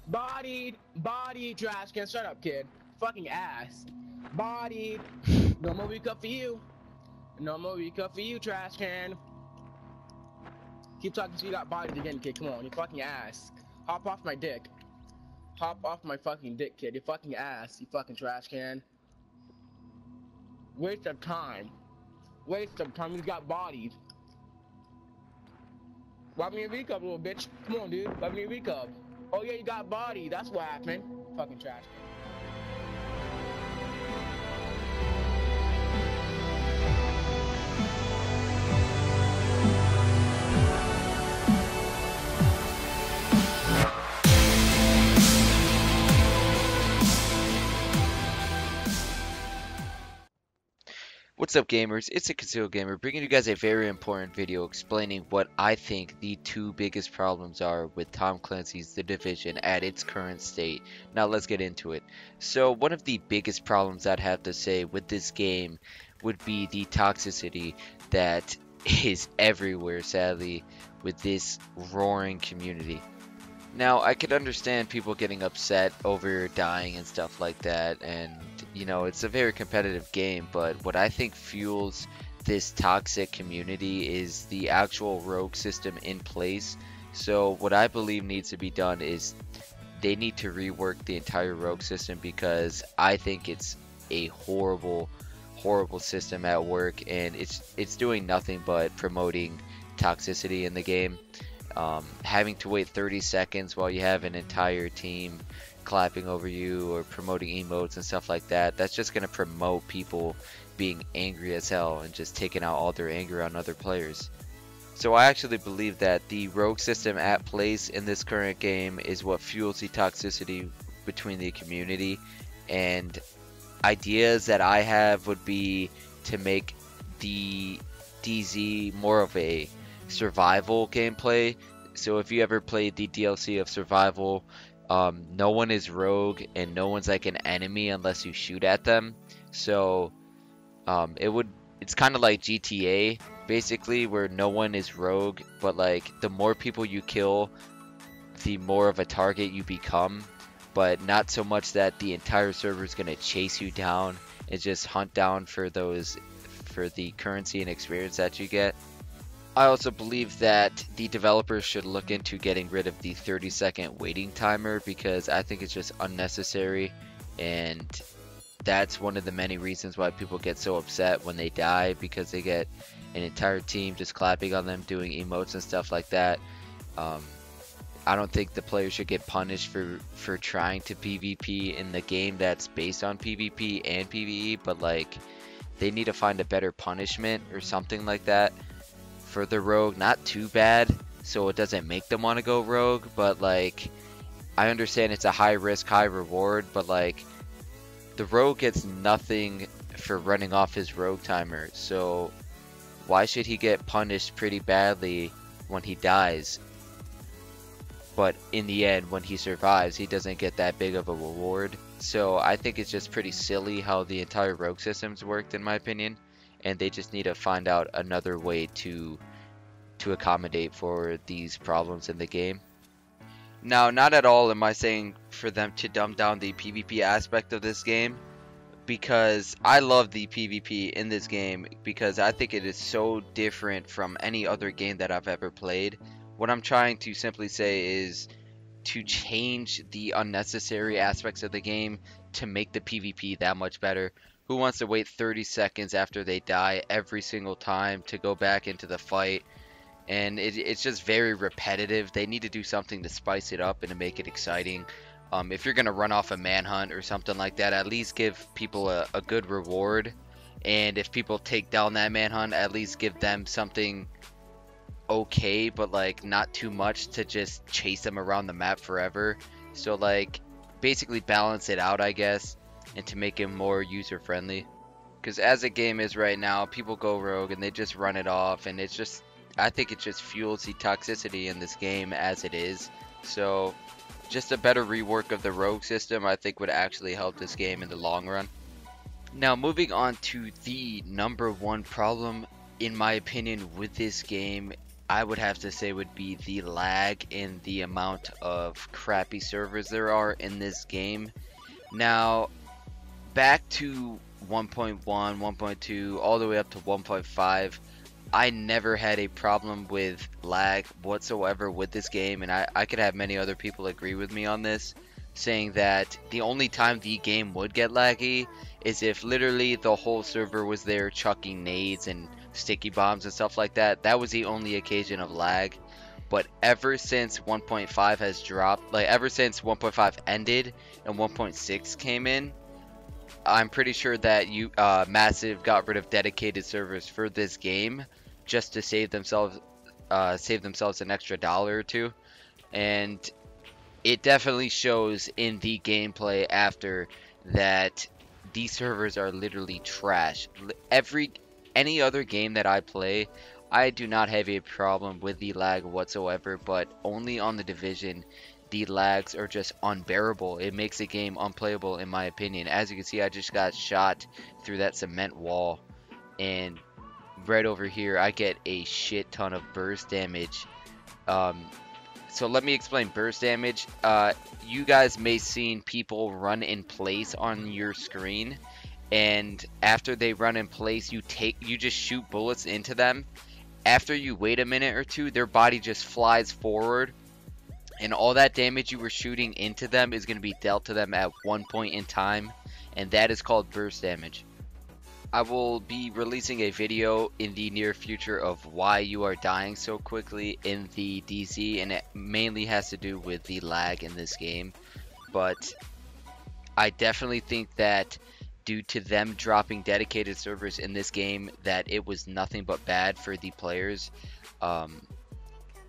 Bodied, trash can. Shut up, kid. Fucking ass. Bodied. No more weak up for you. No more weak up for you, trash can. Keep talking so you got bodied again, kid. Come on, you fucking ass. Hop off my dick. Hop off my fucking dick, kid. You fucking ass. You fucking trash can. Waste of time. Waste of time. You got bodied. Wipe me a V-cup, little bitch. Come on, dude. Wipe me a V-cup. Oh, yeah, you got bodied. That's what happened. Fucking trash can. What's up, gamers? It's a Concealed Gamer bringing you guys a very important video explaining what I think the two biggest problems are with Tom Clancy's The Division at its current state. Now let's get into it. So one of the biggest problems I'd have to say with this game would be the toxicity that is everywhere, sadly, with this roaring community. Now, I could understand people getting upset over dying and stuff like that, and, you know, it's a very competitive game, but what I think fuels this toxic community is the actual rogue system in place. So, what I believe needs to be done is they need to rework the entire rogue system, because I think it's a horrible system at work, and it's doing nothing but promoting toxicity in the game. Having to wait 30 seconds while you have an entire team clapping over you or promoting emotes and stuff like that, that's just going to promote people being angry as hell and just taking out all their anger on other players. So I actually believe that the rogue system at place in this current game is what fuels the toxicity between the community, and ideas that I have would be to make the DZ more of a survival gameplay. So if you ever played the DLC of survival, no one is rogue and no one's like an enemy unless you shoot at them. So it's kind of like GTA basically, where no one is rogue, but like the more people you kill, the more of a target you become, but not so much that the entire server is going to chase you down and just hunt down for the currency and experience that you get. I also believe that the developers should look into getting rid of the 30-second waiting timer, because I think it's just unnecessary, and that's one of the many reasons why people get so upset when they die, because they get an entire team just clapping on them, doing emotes and stuff like that. I don't think the players should get punished for trying to PvP in the game that's based on PvP and PvE, but like they need to find a better punishment or something like that for the rogue. Not too bad so it doesn't make them want to go rogue, but like I understand it's a high risk high reward, but like the rogue gets nothing for running off his rogue timer, so why should he get punished pretty badly when he dies, but in the end when he survives he doesn't get that big of a reward? So I think it's just pretty silly how the entire rogue system's worked, in my opinion, and they just need to find out another way to accommodate for these problems in the game. Now, not at all am I saying for them to dumb down the PvP aspect of this game, because I love the PvP in this game, because I think it is so different from any other game that I've ever played. What I'm trying to simply say is to change the unnecessary aspects of the game to make the PvP that much better. Who wants to wait 30 seconds after they die every single time to go back into the fight? And it's just very repetitive. They need to do something to spice it up and to make it exciting. If you're going to run off a manhunt or something like that, at least give people a good reward. And if people take down that manhunt, at least give them something okay, but like not too much to just chase them around the map forever. So like basically balance it out, I guess, and to make it more user friendly, because as the game is right now, people go rogue and they just run it off, and it's just, I think it just fuels the toxicity in this game as it is. So just a better rework of the rogue system I think would actually help this game in the long run. Now moving on to the number one problem in my opinion with this game, I would have to say would be the lag and the amount of crappy servers there are in this game. Now, back to 1.1, 1.2, all the way up to 1.5, I never had a problem with lag whatsoever with this game, and I could have many other people agree with me on this, saying that the only time the game would get laggy is if literally the whole server was there chucking nades and sticky bombs and stuff like that. That was the only occasion of lag. But ever since 1.5 has dropped, like ever since 1.5 ended and 1.6 came in, I'm pretty sure that Massive got rid of dedicated servers for this game just to save themselves an extra dollar or two, and it definitely shows in the gameplay after that these servers are literally trash. Any other game that I play, I do not have a problem with the lag whatsoever, but only on the Division the lags are just unbearable. It makes the game unplayable in my opinion. As you can see, I just got shot through that cement wall, and right over here I get a shit ton of burst damage. So let me explain burst damage. You guys may seen people run in place on your screen, and after they run in place, you just shoot bullets into them. After you wait a minute or two, their body just flies forward, and all that damage you were shooting into them is going to be dealt to them at one point in time, and that is called burst damage. I will be releasing a video in the near future of why you are dying so quickly in the DZ, and it mainly has to do with the lag in this game. But I definitely think that due to them dropping dedicated servers in this game, that it was nothing but bad for the players.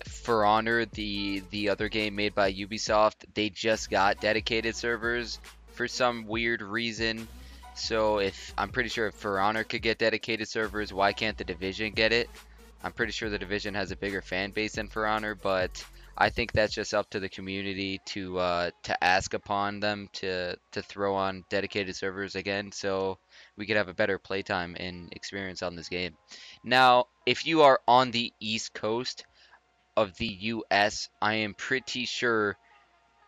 For Honor, the other game made by Ubisoft, they just got dedicated servers for some weird reason. So I'm pretty sure if For Honor could get dedicated servers, why can't the Division get it? I'm pretty sure the Division has a bigger fan base than For Honor, but I think that's just up to the community to ask upon them to throw on dedicated servers again, so we could have a better playtime and experience on this game. Now, if you are on the East Coast of the US, I am pretty sure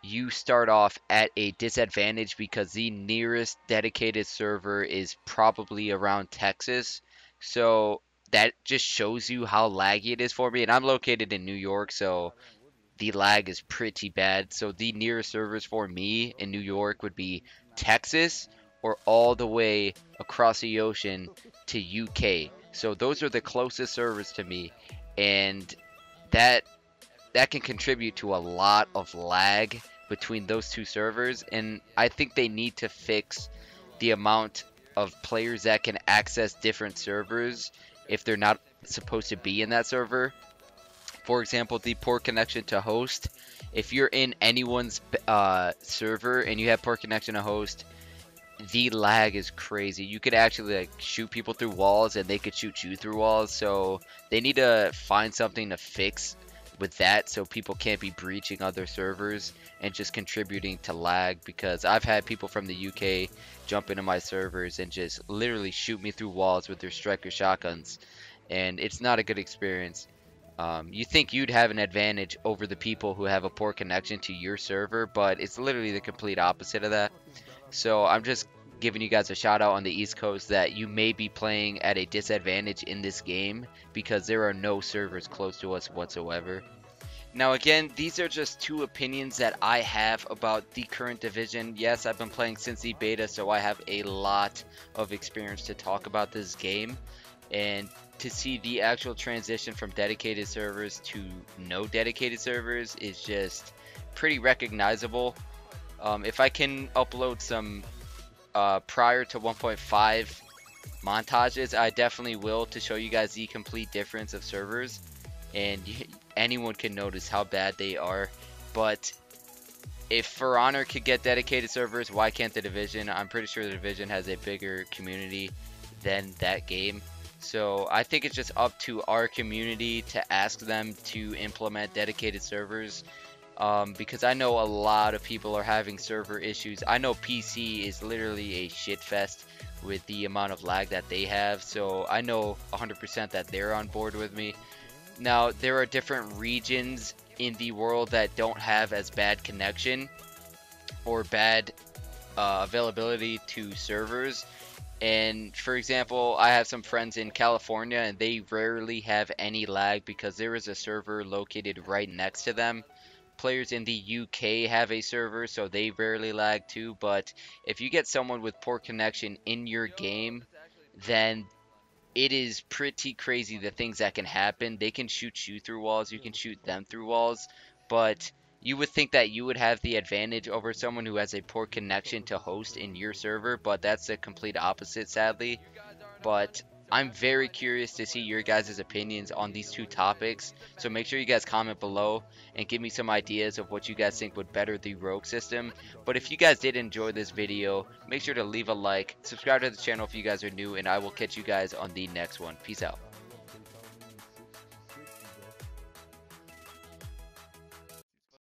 you start off at a disadvantage because the nearest dedicated server is probably around Texas. So that just shows you how laggy it is for me. And I'm located in New York, so the lag is pretty bad. So the nearest servers for me in New York would be Texas or all the way across the ocean to UK. So those are the closest servers to me, and that can contribute to a lot of lag between those two servers, and I think they need to fix the amount of players that can access different servers if they're not supposed to be in that server. For example, the poor connection to host. If you're in anyone's server and you have poor connection to host, the lag is crazy. You could actually like shoot people through walls and they could shoot you through walls. So they need to find something to fix with that so people can't be breaching other servers and just contributing to lag, because I've had people from the UK jump into my servers and just literally shoot me through walls with their striker shotguns, and it's not a good experience. You think you'd have an advantage over the people who have a poor connection to your server, but it's literally the complete opposite of that. So I'm just giving you guys a shout out on the East Coast that you may be playing at a disadvantage in this game because there are no servers close to us whatsoever. Now again, these are just two opinions that I have about the current Division. Yes, I've been playing since the beta, so I have a lot of experience to talk about this game. And to see the actual transition from dedicated servers to no dedicated servers is just pretty recognizable. If I can upload some prior to 1.5 montages, I definitely will, to show you guys the complete difference of servers, and anyone can notice how bad they are. But if For Honor could get dedicated servers, why can't the Division? I'm pretty sure the Division has a bigger community than that game. So I think it's just up to our community to ask them to implement dedicated servers, because I know a lot of people are having server issues. I know PC is literally a shit fest with the amount of lag that they have, so I know 100% that they're on board with me. Now, there are different regions in the world that don't have as bad connection or bad availability to servers. And for example, I have some friends in California and they rarely have any lag because there is a server located right next to them. Players in the UK have a server, so they rarely lag too. But if you get someone with poor connection in your game, then it is pretty crazy the things that can happen. They can shoot you through walls, you can shoot them through walls, but you would think that you would have the advantage over someone who has a poor connection to host in your server, but that's the complete opposite, sadly. But I'm very curious to see your guys' opinions on these two topics, so make sure you guys comment below and give me some ideas of what you guys think would better the rogue system. But if you guys did enjoy this video, make sure to leave a like, subscribe to the channel if you guys are new, and I will catch you guys on the next one. Peace out.